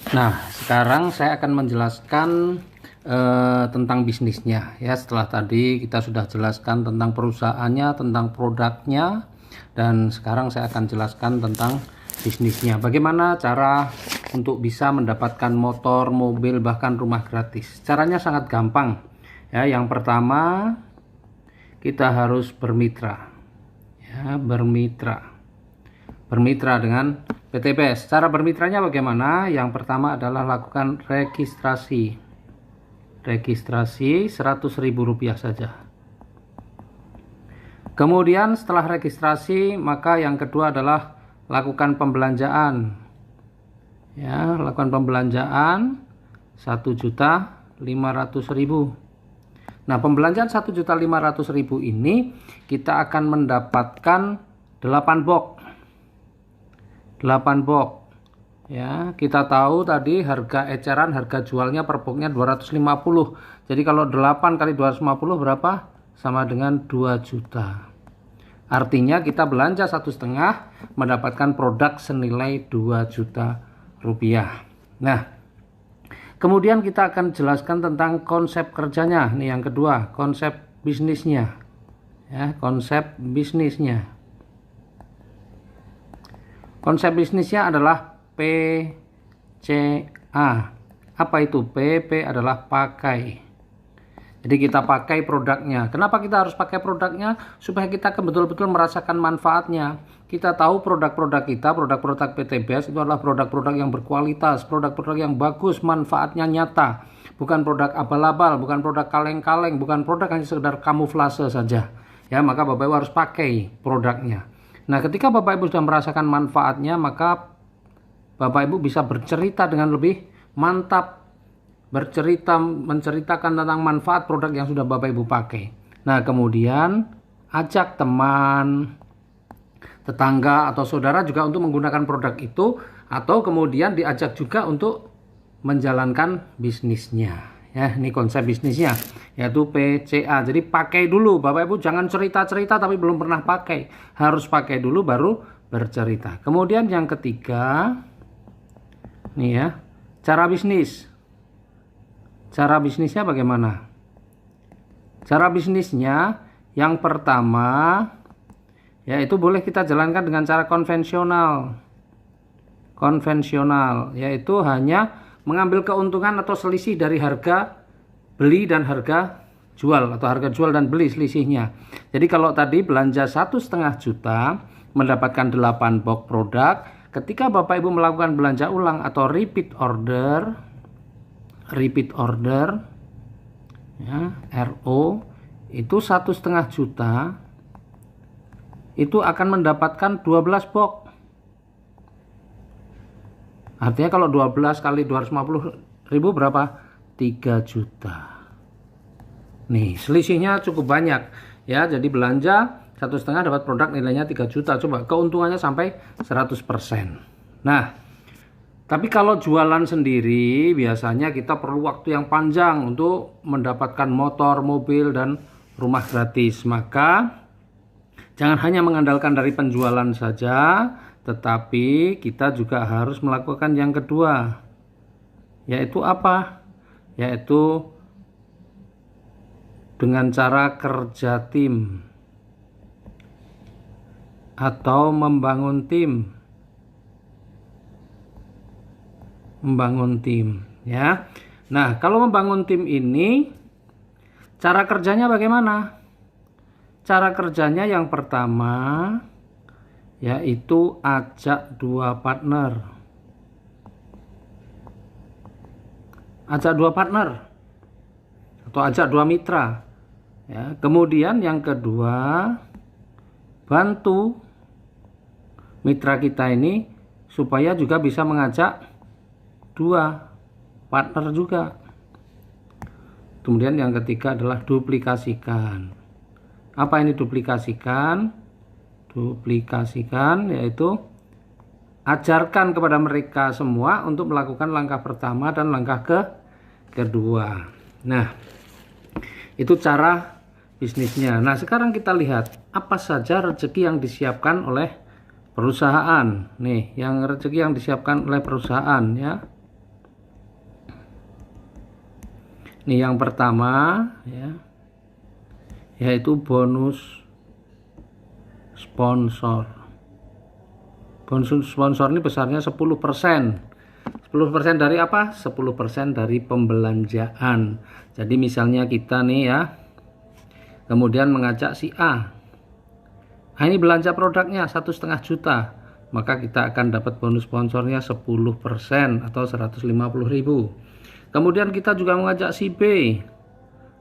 Nah, sekarang saya akan menjelaskan tentang bisnisnya ya. Setelah tadi kita sudah jelaskan tentang perusahaannya, tentang produknya, dan sekarang saya akan jelaskan tentang bisnisnya. Bagaimana cara untuk bisa mendapatkan motor, mobil, bahkan rumah gratis? Caranya sangat gampang ya. Yang pertama, kita harus bermitra ya, bermitra dengan PTBS. Cara bermitranya bagaimana? Yang pertama adalah lakukan registrasi. Registrasi Rp100.000 saja. Kemudian setelah registrasi, maka yang kedua adalah lakukan pembelanjaan. Ya, lakukan pembelanjaan 1.500.000. Nah, pembelanjaan 1.500.000 ini kita akan mendapatkan 8 box. 8 box ya. Kita tahu tadi harga eceran, harga jualnya per boxnya 250. Jadi kalau 8 kali 250 berapa? Sama dengan 2 juta. Artinya kita belanja 1,5 mendapatkan produk senilai 2 juta rupiah. Nah, kemudian kita akan jelaskan tentang konsep kerjanya. Nih yang kedua, konsep bisnisnya ya, konsep bisnisnya. Konsep bisnisnya adalah PCA. Apa itu? PP adalah pakai. Jadi kita pakai produknya. Kenapa kita harus pakai produknya? Supaya kita betul-betul merasakan manfaatnya. Kita tahu produk-produk kita, produk-produk PTBS itu adalah produk-produk yang berkualitas, produk-produk yang bagus, manfaatnya nyata. Bukan produk abal-abal, bukan produk kaleng-kaleng, bukan produk hanya sekedar kamuflase saja. Ya, maka Bapak Ibu harus pakai produknya. Nah, ketika Bapak Ibu sudah merasakan manfaatnya, maka Bapak Ibu bisa bercerita dengan lebih mantap, menceritakan tentang manfaat produk yang sudah Bapak Ibu pakai. Nah, kemudian ajak teman, tetangga atau saudara juga untuk menggunakan produk itu, atau kemudian diajak juga untuk menjalankan bisnisnya. Ya, ini konsep bisnisnya yaitu PCA. Jadi pakai dulu, Bapak Ibu jangan cerita-cerita tapi belum pernah pakai. Harus pakai dulu baru bercerita. Kemudian yang ketiga, nih ya, cara bisnis. Cara bisnisnya bagaimana? Cara bisnisnya yang pertama, yaitu boleh kita jalankan dengan cara konvensional. Konvensional, yaitu hanya mengambil keuntungan atau selisih dari harga beli dan harga jual, atau harga jual dan beli selisihnya. Jadi kalau tadi belanja 1,5 juta mendapatkan 8 box produk, ketika Bapak Ibu melakukan belanja ulang atau repeat order ya, RO itu 1,5 juta itu akan mendapatkan 12 box. Artinya kalau 12 kali 250.000 berapa? 3 juta. Nih, selisihnya cukup banyak ya. Jadi belanja 1,5 dapat produk nilainya 3 juta. Coba keuntungannya sampai 100%. Nah, tapi kalau jualan sendiri biasanya kita perlu waktu yang panjang untuk mendapatkan motor, mobil, dan rumah gratis. Maka jangan hanya mengandalkan dari penjualan saja, tetapi kita juga harus melakukan yang kedua. Yaitu apa? Yaitu dengan cara kerja tim atau membangun tim. Membangun tim ya. Nah, kalau membangun tim ini cara kerjanya bagaimana? Cara kerjanya yang pertama yaitu ajak 2 partner. Ajak 2 partner atau ajak 2 mitra ya. Kemudian yang kedua, bantu mitra kita ini supaya juga bisa mengajak 2 partner juga. Kemudian yang ketiga adalah duplikasikan. Apa ini duplikasikan? Duplikasikan yaitu ajarkan kepada mereka semua untuk melakukan langkah pertama dan langkah kedua. Nah, itu cara bisnisnya. Nah, sekarang kita lihat apa saja rezeki yang disiapkan oleh perusahaan. Nih, yang rezeki yang disiapkan oleh perusahaan ya. Ini yang pertama ya, yaitu bonus sponsor. Bonus sponsor ini besarnya 10%. 10% dari apa? 10% dari pembelanjaan. Jadi misalnya kita nih ya, kemudian mengajak si A. Nah, ini belanja produknya 1,5 juta, maka kita akan dapat bonus sponsornya 10% atau 150.000. Kemudian kita juga mengajak si B.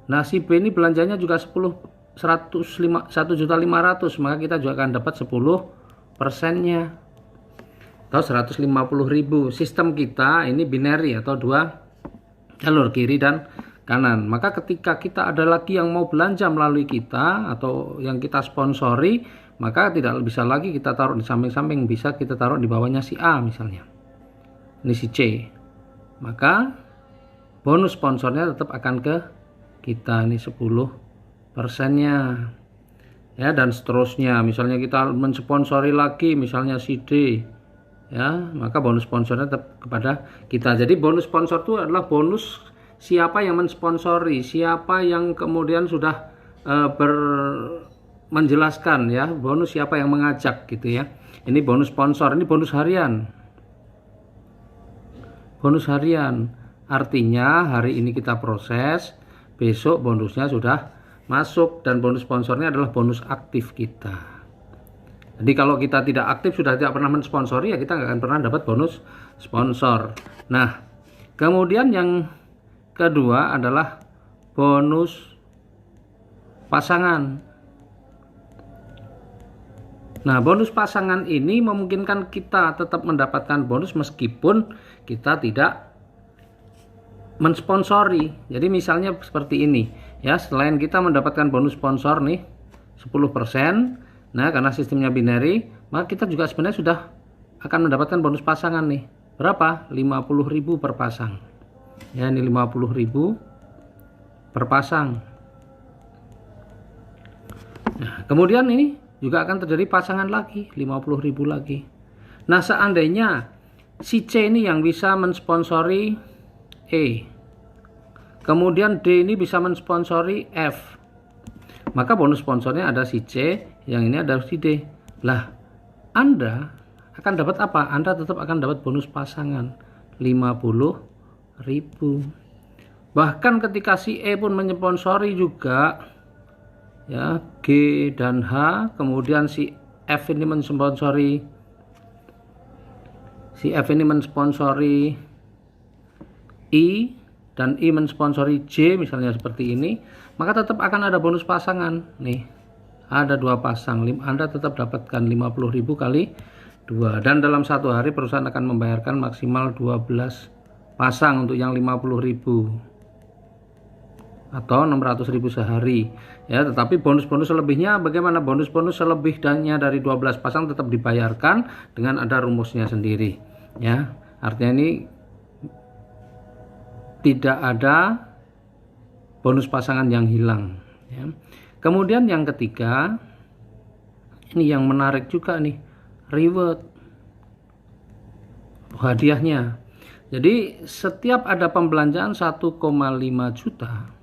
Nah, si B ini belanjanya juga 1.500.000, maka kita juga akan dapat 10%-nya atau 150.000. Sistem kita ini binary atau dua jalur, kiri dan kanan. Maka ketika kita ada lagi yang mau belanja melalui kita atau yang kita sponsori, maka tidak bisa lagi kita taruh di samping-samping, bisa kita taruh di bawahnya si A misalnya. Ini si C. Maka bonus sponsornya tetap akan ke kita, ini 10%-nya. Ya, dan seterusnya. Misalnya kita mensponsori lagi misalnya si D. Ya, maka bonus sponsornya tetap kepada kita. Jadi bonus sponsor itu adalah bonus siapa yang mensponsori, siapa yang kemudian sudah menjelaskan ya, bonus siapa yang mengajak gitu ya. Ini bonus sponsor, ini bonus harian. Bonus harian artinya hari ini kita proses, besok bonusnya sudah masuk, dan bonus sponsornya adalah bonus aktif kita. Jadi kalau kita tidak aktif, sudah tidak pernah mensponsori, ya kita nggak akan pernah dapat bonus sponsor. Nah, kemudian yang kedua adalah bonus pasangan. Nah, bonus pasangan ini memungkinkan kita tetap mendapatkan bonus meskipun kita tidak mensponsori. Jadi misalnya seperti ini ya, selain kita mendapatkan bonus sponsor nih 10%, nah karena sistemnya binary, maka kita juga sebenarnya sudah akan mendapatkan bonus pasangan nih. Berapa? 50.000 per pasang. Ya, ini 50.000 per pasang. Nah, kemudian ini juga akan terjadi pasangan lagi, 50.000 lagi. Nah, seandainya si C ini yang bisa mensponsori E, kemudian D ini bisa mensponsori F, maka bonus sponsornya ada si C, yang ini ada si D. Lah, Anda akan dapat apa? Anda tetap akan dapat bonus pasangan 50.000. Bahkan ketika si E pun mensponsori juga ya, G dan H, kemudian si F ini mensponsori, I, dan I mensponsori J misalnya seperti ini, maka tetap akan ada bonus pasangan nih, ada 2 pasang, Anda tetap dapatkan 50.000 kali 2, dan dalam satu hari perusahaan akan membayarkan maksimal 12 pasang untuk yang 50.000 atau 600.000 sehari ya. Tetapi bonus-bonus selebihnya bagaimana? Bonus-bonus selebihnya dari 12 pasang tetap dibayarkan dengan ada rumusnya sendiri ya. Artinya ini tidak ada bonus pasangan yang hilang ya. Kemudian yang ketiga, ini yang menarik juga nih, reward, hadiahnya. Jadi setiap ada pembelanjaan 1,5 juta,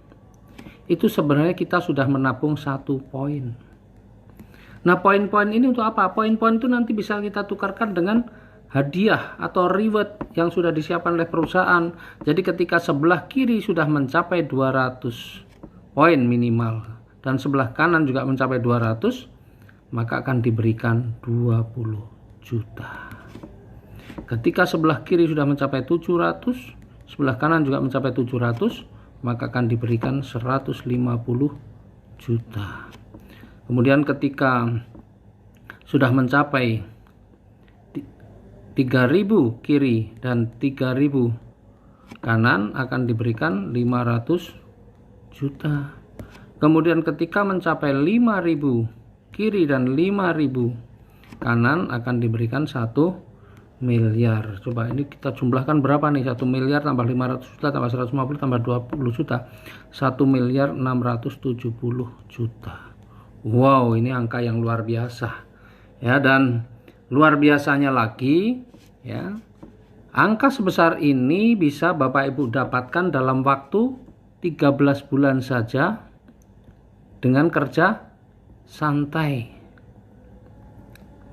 itu sebenarnya kita sudah menabung 1 poin. Nah, poin-poin ini untuk apa? Poin-poin itu nanti bisa kita tukarkan dengan hadiah atau reward yang sudah disiapkan oleh perusahaan. Jadi ketika sebelah kiri sudah mencapai 200 poin minimal dan sebelah kanan juga mencapai 200, maka akan diberikan 20 juta. Ketika sebelah kiri sudah mencapai 700, sebelah kanan juga mencapai 700, maka akan diberikan 150 juta. Kemudian ketika sudah mencapai 3.000 kiri dan 3.000 kanan, akan diberikan 500 juta. Kemudian ketika mencapai 5.000 kiri dan 5.000 kanan, akan diberikan 1 miliar. Coba ini kita jumlahkan berapa nih? 1 miliar tambah 500 juta tambah 150 tambah 20 juta, 1 miliar 670 juta. Wow, ini angka yang luar biasa ya. Dan luar biasanya lagi ya, angka sebesar ini bisa Bapak Ibu dapatkan dalam waktu 13 bulan saja dengan kerja santai.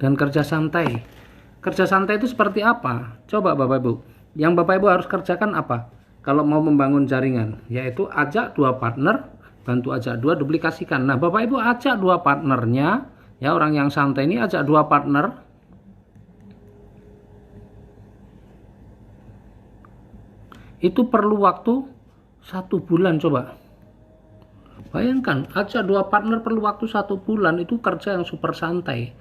Dan kerja santai. Kerja santai itu seperti apa? Coba Bapak Ibu. Yang Bapak Ibu harus kerjakan apa? Kalau mau membangun jaringan, yaitu ajak dua partner, bantu ajak dua, duplikasikan. Nah, Bapak Ibu ajak dua partnernya, ya orang yang santai ini ajak dua partner. Itu perlu waktu 1 bulan coba. Bayangkan, ajak dua partner perlu waktu 1 bulan, itu kerja yang super santai.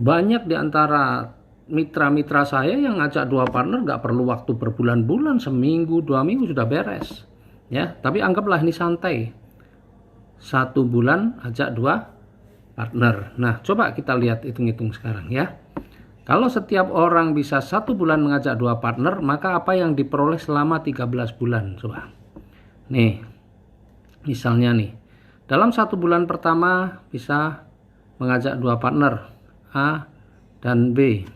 Banyak di antara mitra-mitra saya yang ngajak dua partner nggak perlu waktu berbulan-bulan, seminggu, 2 minggu sudah beres. Ya, tapi anggaplah ini santai. 1 bulan ajak dua partner. Nah, coba kita lihat hitung-hitung sekarang ya. Kalau setiap orang bisa 1 bulan mengajak dua partner, maka apa yang diperoleh selama 13 bulan? Coba. Nih, misalnya nih, dalam 1 bulan pertama bisa mengajak dua partner, A dan B.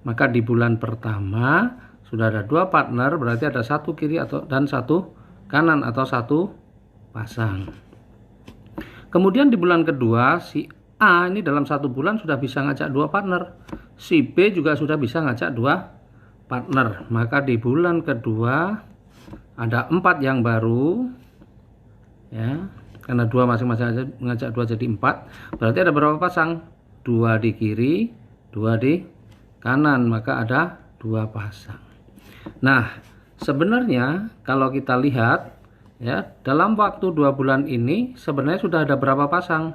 Maka di bulan pertama sudah ada dua partner, berarti ada 1 kiri dan 1 kanan atau 1 pasang. Kemudian di bulan kedua si A ini dalam 1 bulan sudah bisa ngajak dua partner. Si B juga sudah bisa ngajak dua partner. Maka di bulan kedua ada 4 yang baru. Ya, karena dua masing-masing ngajak 2 jadi 4. Berarti ada berapa pasang? 2 di kiri, 2 di kanan. Maka ada 2 pasang. Nah, sebenarnya kalau kita lihat ya, dalam waktu 2 bulan ini sebenarnya sudah ada berapa pasang?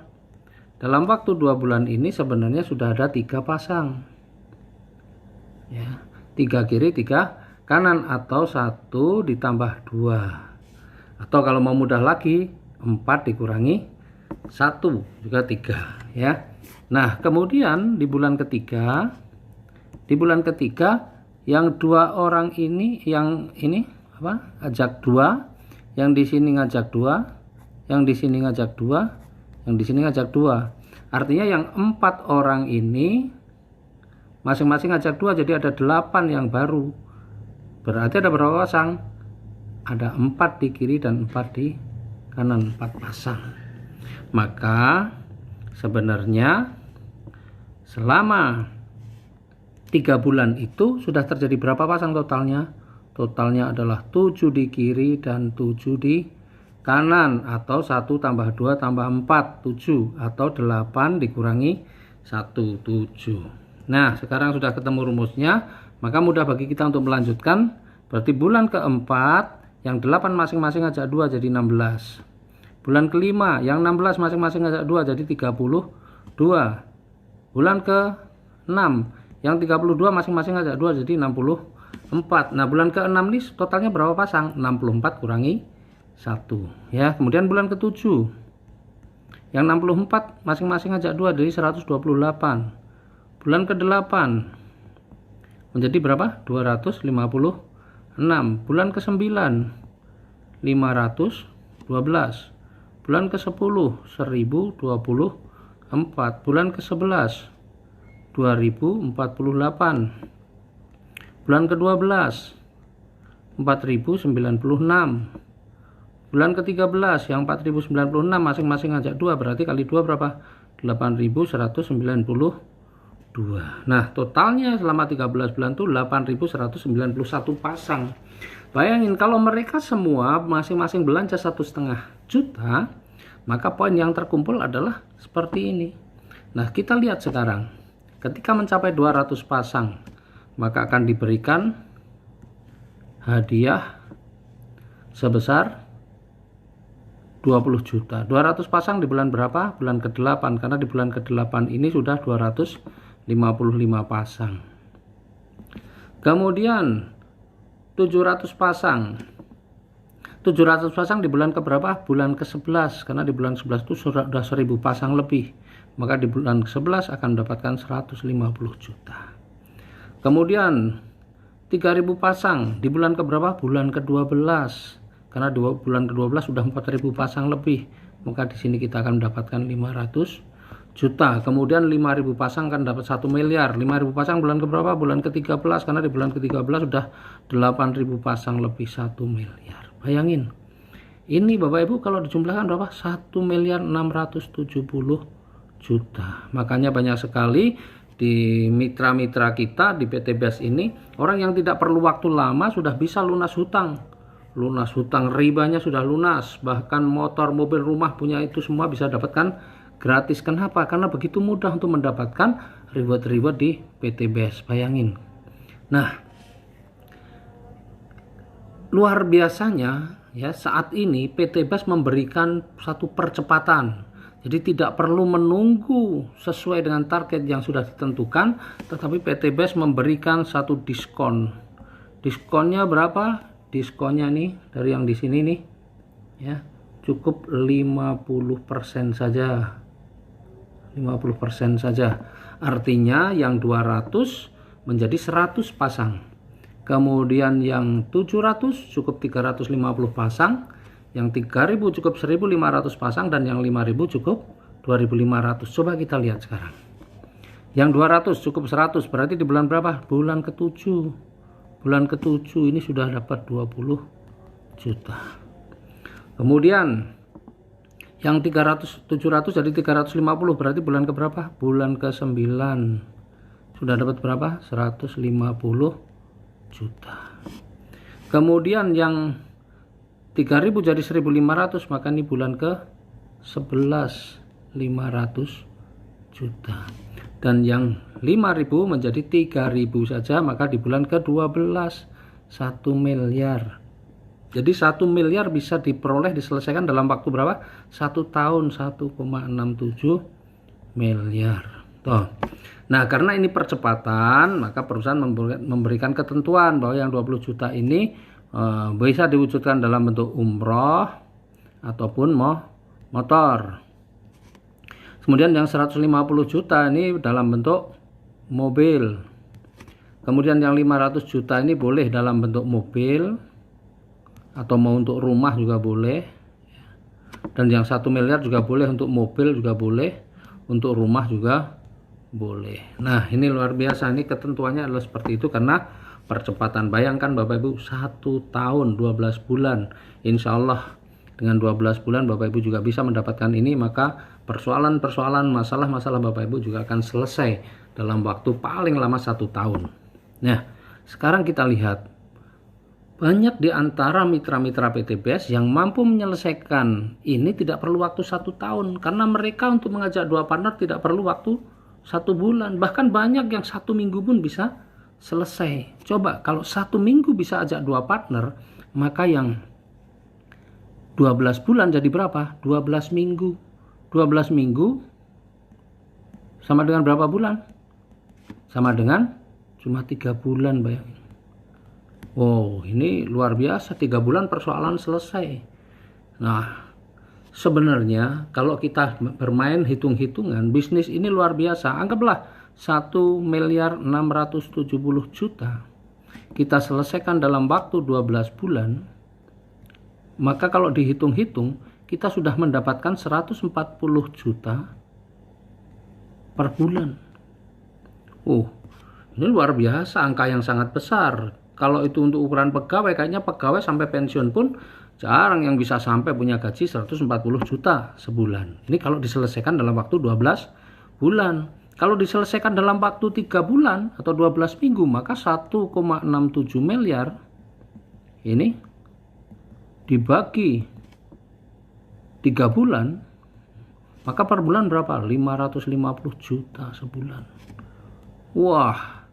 Dalam waktu 2 bulan ini sebenarnya sudah ada 3 pasang. Ya, 3 kiri, 3 kanan atau 1 ditambah 2. Atau kalau mau mudah lagi 4 dikurangi 1 juga 3 ya. Nah, kemudian di bulan ketiga yang 2 orang ini, yang ini apa? Ajak 2, yang di sini ngajak 2, yang di sini ngajak 2, yang di sini ngajak 2. Artinya yang 4 orang ini masing-masing ngajak 2, jadi ada 8 yang baru. Berarti ada berapa pasang? Ada 4 di kiri dan 4 di kanan, 4 pasang. Maka sebenarnya selama 3 bulan itu sudah terjadi berapa pasang totalnya? Totalnya adalah 7 di kiri dan 7 di kanan, atau 1 tambah 2 tambah 4, 7, atau 8 dikurangi 1, 7. Nah, sekarang sudah ketemu rumusnya, maka mudah bagi kita untuk melanjutkan. Berarti bulan keempat yang 8 masing-masing ngajak 2 jadi 16. Bulan kelima yang 16 masing-masing ngajak 2 jadi 32. Bulan ke-6 yang 32 masing-masing ngajak 2 jadi 64. Nah, bulan ke-6 ini totalnya berapa pasang? 64 kurangi 1 ya. Kemudian bulan ke-7 yang 64 masing-masing ngajak 2 jadi 128. Bulan ke-8 menjadi berapa? 256. Bulan ke-9 512. Bulan ke-10 1024. Bulan ke-11 2048. Bulan ke-12 4096. Bulan ke-13 yang 4096 masing-masing ngajak 2, berarti kali 2 berapa? 8192. Nah, totalnya selama 13 bulan itu 8191 pasang. Bayangin kalau mereka semua masing-masing belanja 1,5 juta, maka poin yang terkumpul adalah seperti ini. Nah, kita lihat sekarang. Ketika mencapai 200 pasang, maka akan diberikan hadiah sebesar 20 juta. 200 pasang di bulan berapa? Bulan ke-8, karena di bulan ke-8 ini sudah 255 pasang. Kemudian 700 pasang. 700 pasang di bulan keberapa? Bulan ke-11, karena di bulan 11 itu sudah 1000 pasang lebih. Maka di bulan ke-11 akan mendapatkan 150 juta. Kemudian 3000 pasang di bulan keberapa? Bulan ke-12. Karena bulan ke-12 sudah 4000 pasang lebih. Maka di sini kita akan mendapatkan 500 juta. Kemudian 5000 pasang akan dapat 1 miliar. 5000 pasang bulan keberapa? Bulan ke-13, karena di bulan ke-13 sudah 8000 pasang lebih 1 miliar. Bayangin. Ini Bapak Ibu kalau dijumlahkan berapa? 1.670.000.000. Makanya banyak sekali di mitra-mitra kita di PT BES ini orang yang tidak perlu waktu lama sudah bisa lunas hutang. Lunas hutang, ribanya sudah lunas, bahkan motor, mobil, rumah punya itu semua bisa dapatkan gratis. Kenapa? Karena begitu mudah untuk mendapatkan reward-reward di PT BES. Bayangin. Nah, luar biasanya ya, saat ini PT BES memberikan satu percepatan. Jadi tidak perlu menunggu sesuai dengan target yang sudah ditentukan, tetapi PT BES memberikan satu diskon. Diskonnya berapa? Diskonnya nih dari yang di sini nih ya, cukup 50% saja. 50% saja. Artinya yang 200 menjadi 100 pasang. Kemudian yang 700 cukup 350 pasang, yang 3000 cukup 1500 pasang, dan yang 5000 cukup 2500. Coba kita lihat sekarang. Yang 200 cukup 100, berarti di bulan berapa? Bulan ke-7. Bulan ke-7 ini sudah dapat 20 juta. Kemudian yang 700 jadi 350, berarti bulan ke berapa? Bulan ke-9. Sudah dapat berapa? 150 juta. Kemudian yang 3000 jadi 1500, maka ini bulan ke 11 500 juta. Dan yang 5000 menjadi 3000 saja, maka di bulan ke 12 1 miliar. Jadi 1 miliar bisa diperoleh, diselesaikan dalam waktu berapa? 1 tahun, 1,67 miliar. Tuh. Nah, karena ini percepatan, maka perusahaan memberikan ketentuan bahwa yang 20 juta ini bisa diwujudkan dalam bentuk umroh ataupun motor. Kemudian yang 150 juta ini dalam bentuk mobil. Kemudian yang 500 juta ini boleh dalam bentuk mobil atau mau untuk rumah juga boleh. Dan yang 1 miliar juga boleh, untuk mobil juga boleh, untuk rumah juga boleh. Nah, ini luar biasa, ini ketentuannya adalah seperti itu karena percepatan. Bayangkan Bapak Ibu, 1 tahun 12 bulan, insya Allah dengan 12 bulan Bapak Ibu juga bisa mendapatkan ini, maka persoalan-persoalan, masalah-masalah Bapak Ibu juga akan selesai dalam waktu paling lama 1 tahun. Nah, sekarang kita lihat banyak di antara mitra-mitra PT BES yang mampu menyelesaikan ini tidak perlu waktu 1 tahun, karena mereka untuk mengajak 2 partner tidak perlu waktu 1 bulan, bahkan banyak yang 1 minggu pun bisa selesai. Coba kalau 1 minggu bisa ajak 2 partner, maka yang 12 bulan jadi berapa? 12 minggu. 12 minggu sama dengan berapa bulan? Sama dengan cuma 3 bulan, bayangin. Wow, ini luar biasa, 3 bulan persoalan selesai. Nah, sebenarnya kalau kita bermain hitung-hitungan, bisnis ini luar biasa. Anggaplah 1.670.000.000 kita selesaikan dalam waktu 12 bulan. Maka kalau dihitung-hitung, kita sudah mendapatkan 140 juta per bulan. Ini luar biasa, angka yang sangat besar. Kalau itu untuk ukuran pegawai, kayaknya pegawai sampai pensiun pun jarang yang bisa sampai punya gaji 140 juta sebulan. Ini kalau diselesaikan dalam waktu 12 bulan. Kalau diselesaikan dalam waktu 3 bulan atau 12 minggu, maka 1,67 miliar ini dibagi 3 bulan, maka per bulan berapa? 550 juta sebulan. Wah.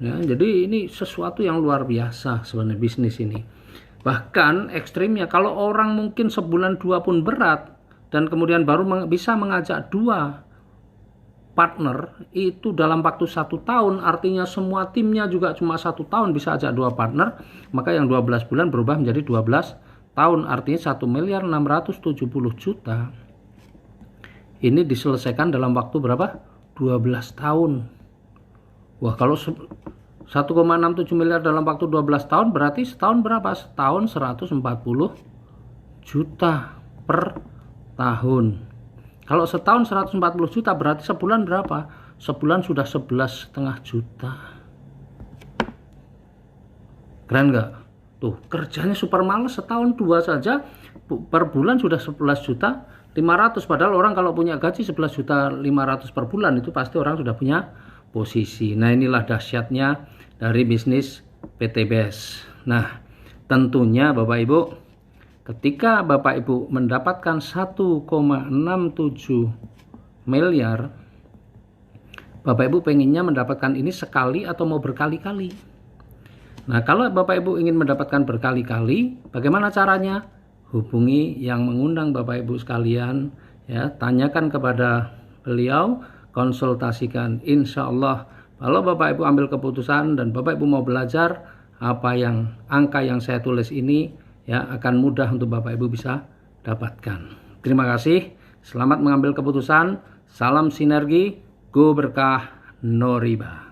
Ya, jadi ini sesuatu yang luar biasa sebenarnya bisnis ini. Bahkan ekstrimnya, kalau orang mungkin sebulan 2 pun berat, dan kemudian baru bisa mengajak 2 partner itu dalam waktu 1 tahun, artinya semua timnya juga cuma 1 tahun bisa ajak 2 partner, maka yang 12 bulan berubah menjadi 12 tahun, artinya 1.670.000.000 ini diselesaikan dalam waktu berapa? 12 tahun. Wah, kalau 1,67 miliar dalam waktu 12 tahun berarti setahun berapa? Setahun 140 juta per tahun. Kalau setahun 140 juta berarti sebulan berapa? Sebulan sudah 11,5 juta. Keren nggak? Tuh, kerjanya super males, setahun 2 saja per bulan sudah 11.500.000. Padahal orang kalau punya gaji 11.500.000 per bulan itu pasti orang sudah punya posisi. Nah, inilah dahsyatnya dari bisnis PTBS. Nah, tentunya Bapak Ibu, ketika Bapak Ibu mendapatkan 1,67 miliar, Bapak Ibu pengennya mendapatkan ini sekali atau mau berkali-kali? Nah, kalau Bapak Ibu ingin mendapatkan berkali-kali, bagaimana caranya? Hubungi yang mengundang Bapak Ibu sekalian, ya, tanyakan kepada beliau, konsultasikan. Insya Allah, kalau Bapak Ibu ambil keputusan dan Bapak Ibu mau belajar, angka yang saya tulis ini, ya, akan mudah untuk Bapak Ibu bisa dapatkan. Terima kasih, selamat mengambil keputusan, salam sinergi, go berkah, no riba.